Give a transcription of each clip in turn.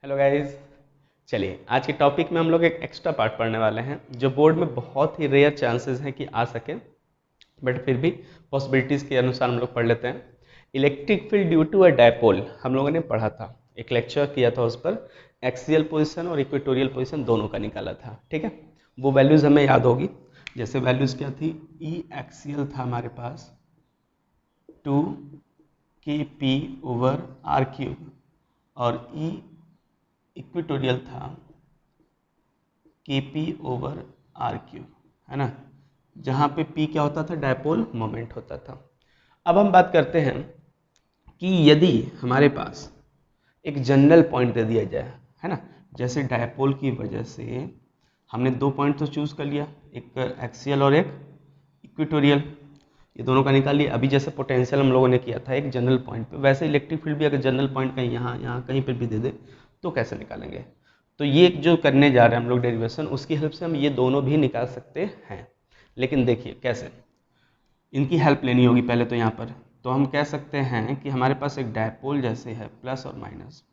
Hello guys. चलिए आज के टॉपिक में हम लोग एक एक्स्ट्रा पार्ट पढ़ने वाले हैं जो बोर्ड में बहुत ही रेयर चांसेस हैं कि आ सके, बट फिर भी पॉसिबिलिटीज़ के अनुसार हम लोग पढ़ लेते हैं। Electric field due to a dipole हम लोगों ने पढ़ा था, एक लेक्चर किया था उस पर। एक्सियल पोजीशन और इक्वेटोरियल पोजीशन दोनों का निकाला था, ठीक है। वो वैल्यूज़ हमें याद होगी। जैसे वैल्यूज़ क्या थी, ई एक्सियल था हमारे पास 2 kp/r³ और ई इक्वेटोरियल था kp/r³, है ना, जहाँ पे p क्या होता था, डायपोल मोमेंट होता था। अब हम बात करते हैं कि यदि हमारे पास एक जनरल पॉइंट दे दिया जाए, है ना, जैसे डायपोल की वजह से हमने दो पॉइंट तो चूज़ कर लिया, एक एक्सियल और एक इक्वेटोरियल, ये दोनों का निकाल लिया। अभी जैसे पोटेंशियल हम लोगों ने किया था एक जनरल पॉइंट पे, वैसे इलेक्ट्रिक फील्ड भी अगर जनरल पॉइंट कहीं यहाँ कहीं पर भी दे दे तो कैसे निकालेंगे। तो ये जो करने जा रहे हैं हम लोग डेरिवेशन, उसकी हेल्प से हम ये दोनों भी निकाल सकते हैं। लेकिन देखिए कैसे, इनकी हेल्प लेनी होगी पहले तो यहाँ पर। तो हम कह सकते हैं कि हमारे पास एक डायपोल जैसे है, प्लस और minus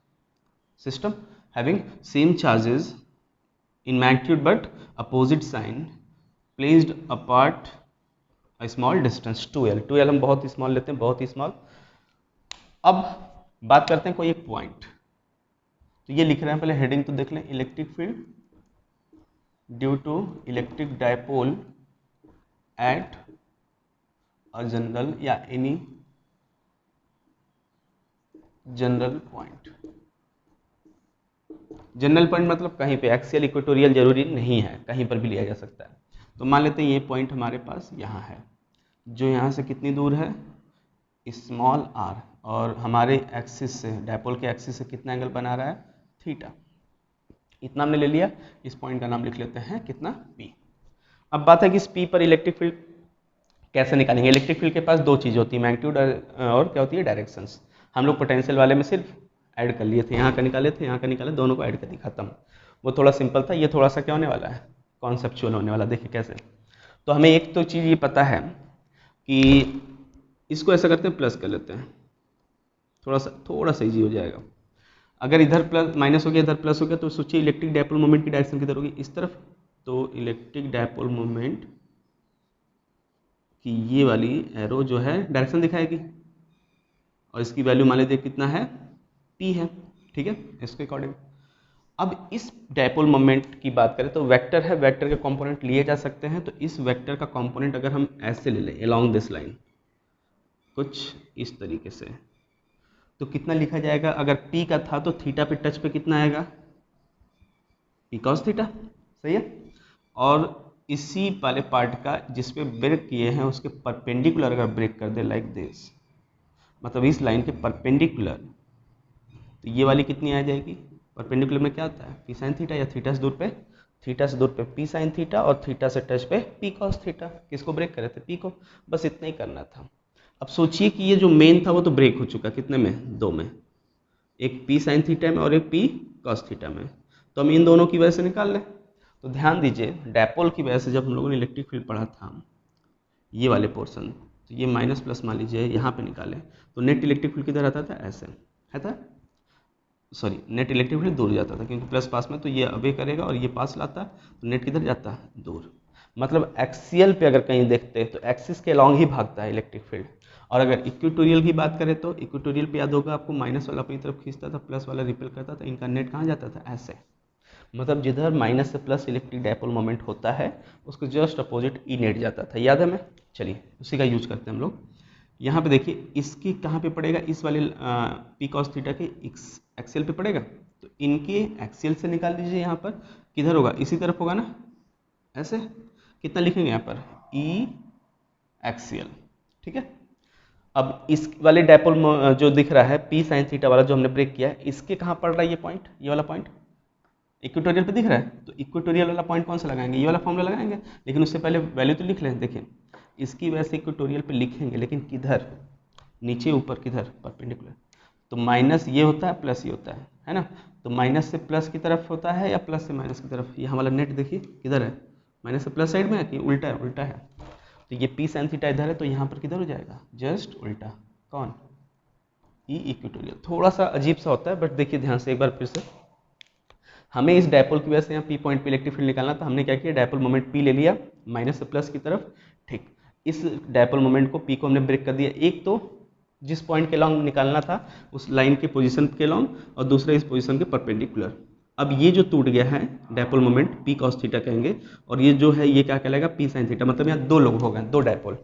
system having same charges in magnitude but opposite sign placed apart a small distance 2l हम बहुत स्मॉल लेते हैं, बहुत ही स्मॉल। अब बात करते हैं कोई एक पॉइंट, तो ये लिख रहे हैं, पहले हेडिंग तो देख लें। Electric field due to electric dipole at a general या any general point. General point मतलब कहीं पे, एक्सियल इक्वेटोरियल जरूरी नहीं है, कहीं पर भी लिया जा सकता है। तो मान लेते हैं ये पॉइंट हमारे पास यहाँ है, जो यहाँ से कितनी दूर है, स्मॉल r, और हमारे एक्सिस से, डायपोल के एक्सिस से कितना एंगल बना रहा है, थीटा। इतना हमने ले लिया, इस पॉइंट का नाम लिख लेते हैं कितना, p। अब बात है कि इस p पर इलेक्ट्रिक फील्ड कैसे निकालेंगे। इलेक्ट्रिक फील्ड के पास दो चीज़ होती है, मैग्नीट्यूड और क्या होती है, डायरेक्शंस। हम लोग पोटेंशियल वाले में सिर्फ ऐड कर लिए थे, यहाँ का निकाले थे, यहाँ का निकाले, दोनों को ऐड कर दिया, खत्म। वो थोड़ा सिंपल था, ये थोड़ा सा क्या होने वाला है, कॉन्सेप्चुअल होने वाला। देखिए कैसे, तो हमें एक तो चीज़ ये पता है कि इसको ऐसा करते हैं, प्लस कर लेते हैं, थोड़ा सा ईजी हो जाएगा। अगर इधर प्लस माइनस हो गया, इधर प्लस हो गया, तो सोचिए इलेक्ट्रिक डायपोल मोमेंट की डायरेक्शन किधर होगी, इस तरफ। तो इलेक्ट्रिक डायपोल मोमेंट की ये वाली एरो जो है डायरेक्शन दिखाएगी, और इसकी वैल्यू मान लीजिए कितना है, p है, ठीक है, इसके अकॉर्डिंग। अब इस डायपोल मोमेंट की बात करें तो वेक्टर है, वेक्टर के कंपोनेंट लिए जा सकते हैं। तो इस वेक्टर का कंपोनेंट अगर हम ऐसे ले लें अलोंग दिस लाइन, कुछ इस तरीके से, तो कितना लिखा जाएगा, अगर p का था तो थीटा पे टच पे कितना आएगा, p cos थीटा, सही है। और इसी वाले पार्ट का जिस पे ब्रेक किए हैं उसके परपेंडिकुलर अगर ब्रेक कर दे लाइक दिस, मतलब इस लाइन के परपेंडिकुलर, तो ये वाली कितनी आ जाएगी, परपेंडिकुलर में क्या होता है, पी साइन थीटा, या थीटा से दूर पे, थीटा से दूर पे पी साइन थीटा, और थीटा से टच पे पी कॉस थीटा। किसको ब्रेक करे थे, पी को। बस इतना ही करना था। अब सोचिए कि ये जो मेन था वो तो ब्रेक हो चुका, कितने में, दो में, एक पी साइन थीटा में और एक पी कॉस थीटा में। तो हम इन दोनों की वजह से निकाल लें। तो ध्यान दीजिए, डायपोल की वजह से जब हम लोगों ने इलेक्ट्रिक फील्ड पढ़ा था, ये वाले पोर्शन, तो ये माइनस प्लस मान लीजिए यहाँ पे निकालें, तो नेट इलेक्ट्रिक फील्ड किधर आता था, ऐसे है था, सॉरी, नेट इलेक्ट्रिक फील्ड दूर जाता था, क्योंकि प्लस पास में, तो ये अबे करेगा और ये पास लाता, तो नेट किधर जाता है, दूर। मतलब एक्सियल पे अगर कहीं देखते हैं तो एक्सिस के अलॉन्ग ही भागता है इलेक्ट्रिक फील्ड। और अगर इक्वेटोरियल की बात करें तो इक्वेटोरियल पे याद होगा आपको, माइनस वाला अपनी तरफ खींचता था, प्लस वाला रिपेल करता था, इनका नेट कहाँ जाता था, ऐसे। मतलब जिधर माइनस से प्लस इलेक्ट्रिक डायपोल मोमेंट होता है उसको जस्ट अपोजिट ई नेट जाता था, याद है हमें। चलिए उसी का यूज करते हैं हम लोग। यहाँ पे देखिए, इसकी कहाँ पे पड़ेगा, इस वाले पी कॉस थीटा के एक्सियल पे पड़ेगा, तो इनके एक्सियल से निकाल दीजिए। यहाँ पर किधर होगा, इसी तरफ होगा ना, ऐसे। कितना लिखेंगे यहाँ पर, ई एक्सियल, ठीक है। अब इस वाले डायपोल जो दिख रहा है पी साइन थीटा वाला जो हमने ब्रेक किया है, इसके कहाँ पड़ रहा है ये पॉइंट, ये वाला पॉइंट इक्वेटोरियल पे दिख रहा है। तो इक्वेटोरियल वाला पॉइंट कौन सा लगाएंगे, ये वाला फॉर्मूला लगाएंगे। लेकिन उससे पहले वैल्यू तो लिख लें। देखिए इसकी वजह से इक्वेटोरियल पे लिखेंगे, लेकिन किधर, नीचे ऊपर, किधर, परपेंडिकुलर। तो माइनस ये होता है, प्लस ये होता है ना। तो माइनस से प्लस की तरफ होता है या प्लस से माइनस की तरफ, ये हमारा नेट देखिए किधर है, माइनस से प्लस साइड में है कि उल्टा है, उल्टा है। तो ये पी साइन थीटा इधर है, तो यहाँ पर किधर हो जाएगा, जस्ट उल्टा, कौन, ई इक्वेटोरियल। थोड़ा सा अजीब सा होता है, बट देखिए ध्यान से एक बार फिर से, हमें इस डायपोल की वजह से यहाँ पी पॉइंट पे इलेक्ट्रिक फील्ड निकालना, तो हमने क्या किया, डायपोल मोमेंट पी ले लिया माइनस से प्लस की तरफ। ठीक, इस डायपोल मोमेंट को पी को हमने ब्रेक कर दिया, एक तो जिस पॉइंट के लॉन्ग निकालना था उस लाइन के पोजीशन के लॉन्ग, और दूसरा इस पोजीशन के परपेंडिकुलर। अब ये जो टूट गया है dipole moment P cos theta कहेंगे, और ये जो है ये क्या कहलाएगा, पी साइन थीटा। मतलब यहाँ दो लोग हो गए, दो डायपोल,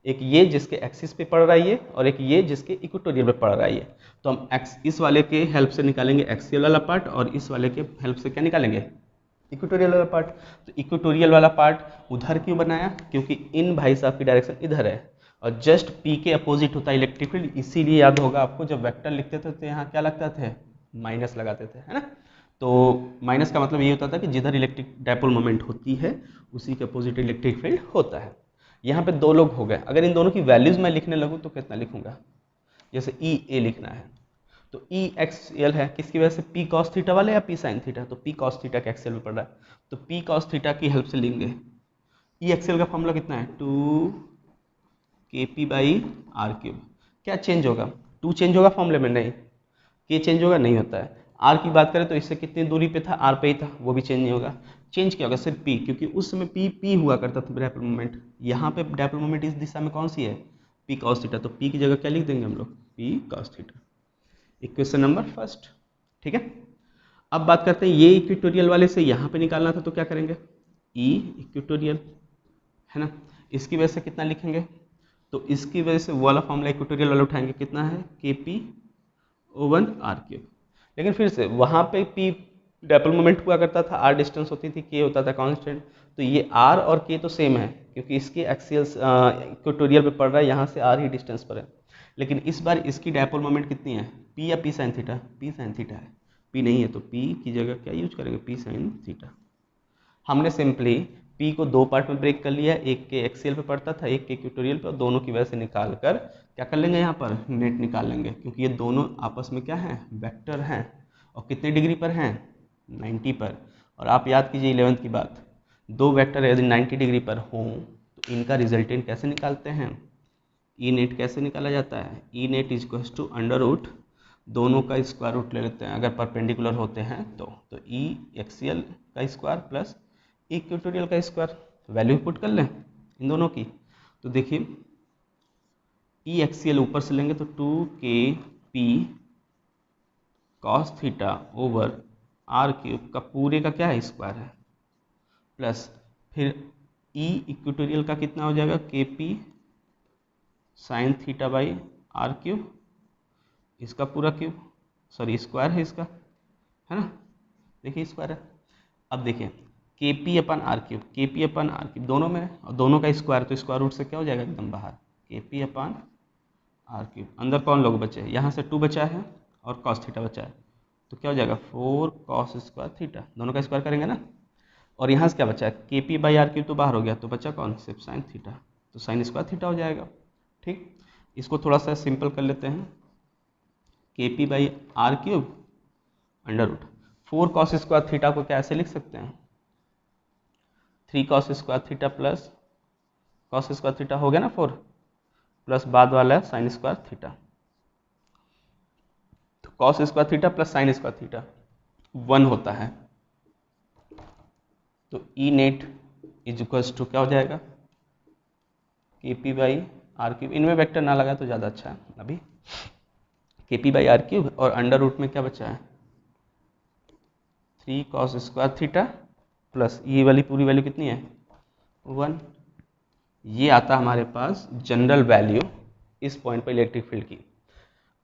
एक ये जिसके एक्सिस पे पड़ रहा है ये, और एक ये जिसके इक्वेटोरियल पे पड़ रहा है ये। तो हम इस वाले के हेल्प से निकालेंगे एक्सियल वाला पार्ट, और इस वाले के हेल्प से क्या निकालेंगे, इक्वेटोरियल वाला पार्ट। तो इक्वेटोरियल वाला पार्ट उधर क्यों बनाया, क्योंकि इन भाई साहब की डायरेक्शन इधर है, और जस्ट पी के अपोजिट होता है इलेक्ट्रिक फील्ड। इसीलिए याद होगा आपको, जब वेक्टर लिखते थे तो यहाँ क्या लगता थे, माइनस लगाते थे, है ना। तो माइनस का मतलब ये होता था कि जिधर इलेक्ट्रिक डायपोल मोमेंट होती है उसी के अपोजिट इलेक्ट्रिक फील्ड होता है। यहाँ पे दो लोग हो गए, अगर इन दोनों की वैल्यूज मैं लिखने लगूँ तो कितना लिखूंगा, जैसे ई ए लिखना है तो ई एक्स एल है, किसकी वजह से, पी कॉस थीटा वाले या पी साइन थीटा, तो पी कॉस थीटा का एक्सएल में पड़ रहा है, तो पी कॉस थीटा की हेल्प से लेंगे। ई एक्सएल का फॉर्मूला कितना है, 2kp/r³। क्या चेंज होगा, 2 चेंज होगा फॉर्मूले में, नहीं, के चेंज होगा, नहीं होता है। आर की बात करें तो इससे कितनी दूरी पे था, आर पे ही था, वो भी चेंज नहीं होगा। चेंज क्या होगा, सिर्फ पी, क्योंकि उस समय पी हुआ करता था डायपोल मोमेंट। यहाँ पे डायपोल मोमेंट इस दिशा में कौन सी है, पी कॉस थीटा, तो पी की जगह क्या लिख देंगे हम लोग, P cos theta. Equation number first, ठीक है। अब बात करते हैं ये इक्वेटोरियल वाले से यहाँ पे निकालना था, तो क्या करेंगे, ई इक्वेटोरियल है ना, इसकी वजह से कितना लिखेंगे, तो इसकी वजह से वो वाला फॉर्मूला इक्वेटोरियल वाला उठाएंगे, कितना है, kp/r³। लेकिन फिर से वहाँ पे पी डायपोल मोमेंट हुआ करता था, आर डिस्टेंस होती थी, के होता था कांस्टेंट, तो ये आर और के तो सेम है, क्योंकि इसके एक्सियल इक्वेटोरियल पे पड़ रहा है, यहाँ से आर ही डिस्टेंस पर है। लेकिन इस बार इसकी डायपोल मोमेंट कितनी है, पी या P sine theta, P sine theta है, पी नहीं है तो पी की जगह क्या यूज करेंगे, पी साइन थीटा। हमने सिंपली पी को दो पार्ट में ब्रेक कर लिया, एक के एक्सियल पे पड़ता था, एक के इक्वेटोरियल पे, और दोनों की वजह से निकाल कर क्या कर लेंगे, यहाँ पर नेट निकाल लेंगे, क्योंकि ये दोनों आपस में क्या हैं, वेक्टर हैं, और कितने डिग्री पर हैं, 90 पर। और आप याद कीजिए 11th की बात, दो वेक्टर यदि 90 डिग्री पर हों तो इनका रिजल्टेंट कैसे निकालते हैं, ई नेट कैसे निकाला जाता है, E net equals to under root, दोनों का स्क्वायर रूट ले लेते हैं अगर परपेंडिकुलर होते हैं तो ई एक्सियल का स्क्वायर प्लस इक्वेटोरियल का स्क्वायर, वैल्यू पुट कर लें इन दोनों की। तो देखिए ई एक्सियल ऊपर से लेंगे तो 2kp cos theta over r³ का पूरे का क्या है, स्क्वायर है, प्लस फिर ई इक्वेटोरियल का कितना हो जाएगा, kp sine theta by r³, इसका पूरा क्यूब, सॉरी स्क्वायर है इसका, है ना, देखिए स्क्वायर है। अब देखिए kp/r³, kp/r³ दोनों में, और दोनों का स्क्वायर, तो स्क्वायर रूट से क्या हो जाएगा एकदम बाहर, kp/r³। अंदर कौन लोग बचे, यहाँ से 2 बचा है और cos थीटा बचा है, तो क्या हो जाएगा 4 cos स्क्वायर थीटा, दोनों का स्क्वायर करेंगे ना। और यहाँ से क्या बचा है, kp/r³ तो बाहर हो गया, तो बचा कौन, सिर्फ साइन थीटा, तो साइन स्क्वायर थीटा हो जाएगा। ठीक, इसको थोड़ा सा सिंपल कर लेते हैं, kp/r³ under root 4 cos square theta को क्या ऐसे लिख सकते हैं, 3 cos square theta plus cos square theta हो गया ना 4, प्लस बाद वाला है साइन स्क्वायर थीटा, तो cos square theta plus sine square theta 1 होता है, तो E net is equals to क्या हो जाएगा, kp/r³, इनमें वेक्टर ना लगा तो ज़्यादा अच्छा है अभी, kp/r³ और अंडर रूट में क्या बचा है, 3 cos स्क्वायर थीटा प्लस ये वाली पूरी वैल्यू कितनी है, 1। ये आता हमारे पास जनरल वैल्यू इस पॉइंट पर इलेक्ट्रिक फील्ड की।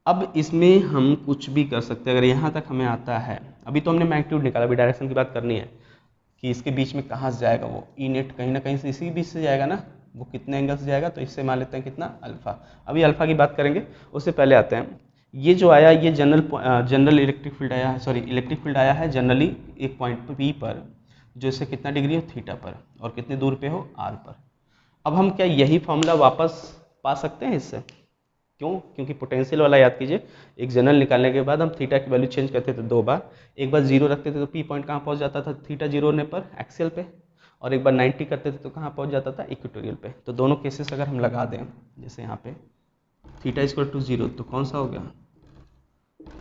अब इसमें हम कुछ भी कर सकते हैं, अगर यहाँ तक हमें आता है, अभी तो हमने मैग्नीट्यूड निकाला, अभी डायरेक्शन की बात करनी है कि इसके बीच में कहाँ से जाएगा वो ई नेट, कहीं ना कहीं से इसी बीच से जाएगा ना, वो कितने एंगल से जाएगा, तो इससे मान लेते हैं कितना, अल्फा। अभी अल्फा की बात करेंगे, उससे पहले आते हैं, ये जो आया ये जनरल इलेक्ट्रिक फील्ड आया है, सॉरी इलेक्ट्रिक फील्ड आया है जनरली एक पॉइंट पी पर, जो इससे कितना डिग्री हो, थीटा पर, और कितनी दूर पे हो, आर पर। अब हम क्या यही फॉर्मूला वापस पा सकते हैं इससे, क्यों, क्योंकि पोटेंशियल वाला याद कीजिए, एक जनरल निकालने के बाद हम थीटा की वैल्यू चेंज करते थे 2 बार, एक बार 0 रखते थे तो पी पॉइंट कहाँ पहुँच जाता था, थीटा 0 होने पर एक्सियल पे, और एक बार 90 करते थे तो कहाँ पहुँच जाता था, इक्वेटोरियल पे। तो दोनों केसेस अगर हम लगा दें, जैसे यहाँ पे थीटा इक्वल टू 0, तो कौन सा हो गया,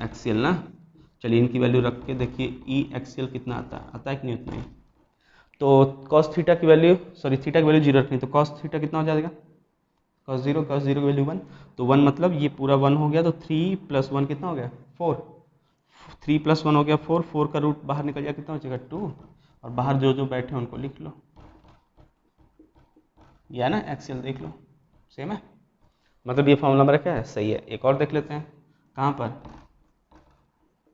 एक्सियल ना, चलिए इनकी वैल्यू रख के देखिए ई एक्सियल कितना आता है कि नहीं उतना ही। तो कॉस थीटा की वैल्यू सॉरी थीटा की वैल्यू 0 रखनी, तो कॉस थीटा कितना हो जाएगा, कॉस जीरो की वैल्यू 1, तो 1 मतलब ये पूरा 1 हो गया, तो 3 + 1 कितना हो गया 4, 3 + 1 हो गया 4, 4 का रूट बाहर निकल जाए कितना हो जाएगा 2, और बाहर जो जो बैठे उनको लिख लो, या ना एक्सियल देख लो, सेम है, मतलब ये फॉर्मूला हमारा क्या है, सही है। एक और देख लेते हैं, कहाँ पर,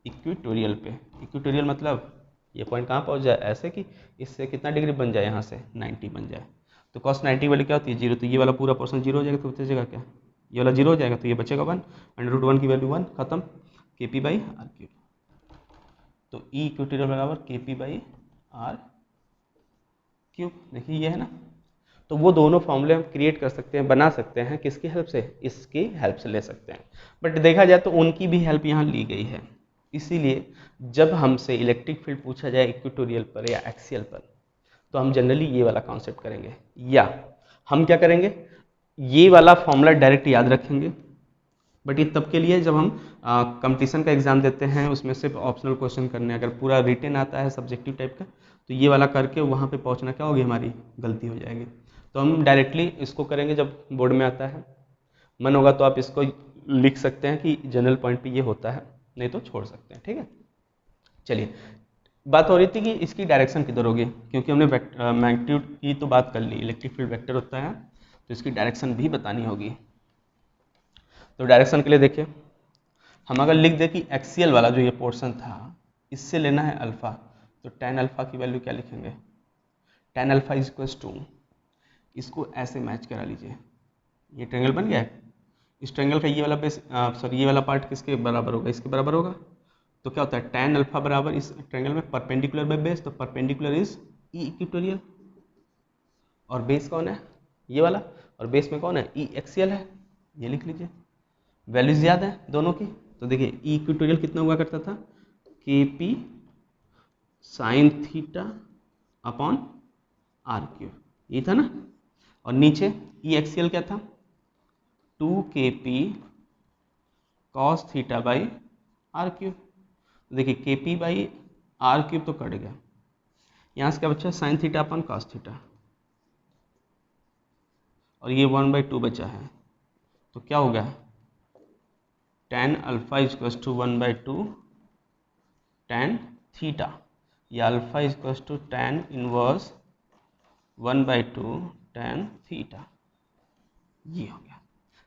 इक्वेटोरियल पे। इक्वेटोरियल मतलब ये पॉइंट कहाँ पहुँच जाए, ऐसे कि इससे कितना डिग्री बन जाए, यहाँ से 90 बन जाए, तो cos 90 वाली क्या होती है 0, तो ये वाला पूरा पोर्शन 0 हो जाएगा, तो बचेगा क्या, ये वाला 0 हो जाएगा, तो ये बचेगा 1, √1 की वैल्यू 1, खत्म, kp/r³, तो ई इक्वेटोरियल बराबर kp/r³, देखिए ये है ना। तो वो दोनों फॉर्मूले हम क्रिएट कर सकते हैं, बना सकते हैं, किसकी हेल्प से, इसकी हेल्प से ले सकते हैं, बट देखा जाए तो उनकी भी हेल्प यहाँ ली गई है। इसीलिए जब हमसे इलेक्ट्रिक फील्ड पूछा जाए इक्वेटोरियल पर या एक्सियल पर, तो हम जनरली ये वाला कॉन्सेप्ट करेंगे, या हम क्या करेंगे, ये वाला फॉर्मूला डायरेक्ट याद रखेंगे, बट ये तब के लिए जब हम कंपटीशन का एग्जाम देते हैं, उसमें सिर्फ ऑप्शनल क्वेश्चन करने, अगर पूरा रिटन आता है सब्जेक्टिव टाइप का, तो ये वाला करके वहाँ पे पहुँचना क्या होगी, हमारी गलती हो जाएगी। तो हम डायरेक्टली इसको करेंगे जब बोर्ड में आता है, मन होगा तो आप इसको लिख सकते हैं कि जनरल पॉइंट पे ये होता है, नहीं तो छोड़ सकते हैं, ठीक है। चलिए बात हो रही थी कि इसकी डायरेक्शन किधर होगी, क्योंकि हमने मैग्नीट्यूड की तो बात कर ली, इलेक्ट्रिक फील्ड वेक्टर होता है, तो इसकी डायरेक्शन भी बतानी होगी। तो डायरेक्शन के लिए देखिए, हम अगर लिख दें कि एक्सियल वाला जो ये पोर्शन था, इससे लेना है अल्फा, तो tan अल्फा की वैल्यू क्या लिखेंगे, tan अल्फा = 2, इसको ऐसे मैच करा लीजिए, ये ट्रायंगल बन गया है, इस ट्रायंगल का ये वाला बेस सॉरी ये वाला पार्ट किसके बराबर होगा, इसके बराबर होगा, तो क्या होता है tan अल्फा बराबर इस ट्रायंगल में परपेंडिकुलर बाय बेस, तो परपेंडिकुलर इज ई इक्वेटोरियल, और बेस कौन है ये वाला, और बेस में कौन है ई एक्सियल है, ये लिख लीजिए, वैल्यूज याद है दोनों की। तो देखिए ई इक्वेटोरियल कितना हुआ करता था, kp sin θ/r³, ये था ना, और नीचे ई एक्सियल क्या था, 2kp cos θ/r³, देखिए kp/r³ तो कट गया, यहाँ से क्या बचा sin θ/cos θ, और ये 1/2 बचा है, तो क्या हो गया tan अल्फा = 1/2 tan थीटा, या alpha = tan inverse 1/2 tan theta, ये हो गया।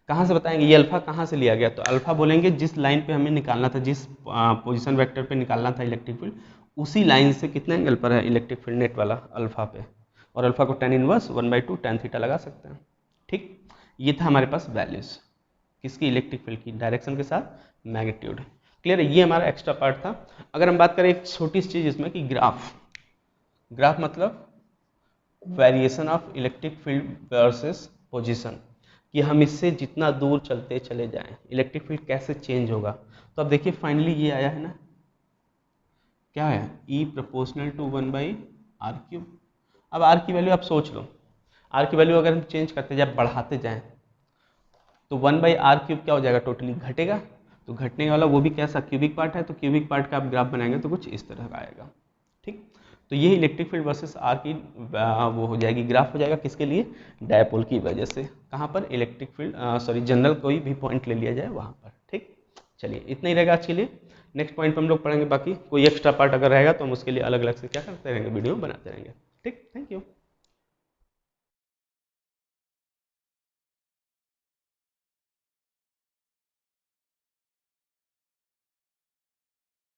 कहाँ से बताएंगे ये अल्फा कहाँ से लिया गया, तो अल्फा बोलेंगे जिस लाइन पे हमें निकालना था, जिस पोजीशन वेक्टर पे निकालना था इलेक्ट्रिक फील्ड, उसी लाइन से कितने एंगल पर है इलेक्ट्रिक फील्ड नेट वाला अल्फा पे, और अल्फा को tan इनवर्स 1/2 tan थीटा लगा सकते हैं, ठीक। ये था हमारे पास वैल्यूज किसकी, इलेक्ट्रिक फील्ड की, डायरेक्शन के साथ मैग्नीट्यूड, क्लियर है। ये हमारा एक्स्ट्रा पार्ट था। अगर हम बात करें एक छोटी सी चीज़ इसमें कि ग्राफ मतलब variation of electric field versus position, कि हम इससे जितना दूर चलते चले जाएं इलेक्ट्रिक फील्ड कैसे चेंज होगा। तो अब देखिए फाइनली ये आया है ना, क्या है E = 1/r³। अब r की वैल्यू आप सोच लो, r की वैल्यू अगर हम चेंज करते जाए बढ़ाते जाएं, तो 1/r³ क्या हो जाएगा, टोटली घटेगा, तो घटने वाला वो भी कैसा क्यूबिक पार्ट है, तो क्यूबिक पार्ट का आप ग्राफ बनाएंगे तो कुछ इस तरह का आएगा, ठीक। तो ये इलेक्ट्रिक फील्ड वर्सेस आर की वो हो जाएगी, ग्राफ हो जाएगा किसके लिए, डायपोल की वजह से, कहाँ पर इलेक्ट्रिक फील्ड सॉरी जनरल कोई भी पॉइंट ले लिया जाए वहाँ पर, ठीक। चलिए इतना ही रहेगा आज के लिए, नेक्स्ट पॉइंट पर हम लोग पढ़ेंगे, बाकी कोई एक्स्ट्रा पार्ट अगर रहेगा तो हम उसके लिए अलग अलग से क्या करते रहेंगे, वीडियो बनाते रहेंगे, ठीक। Thank you.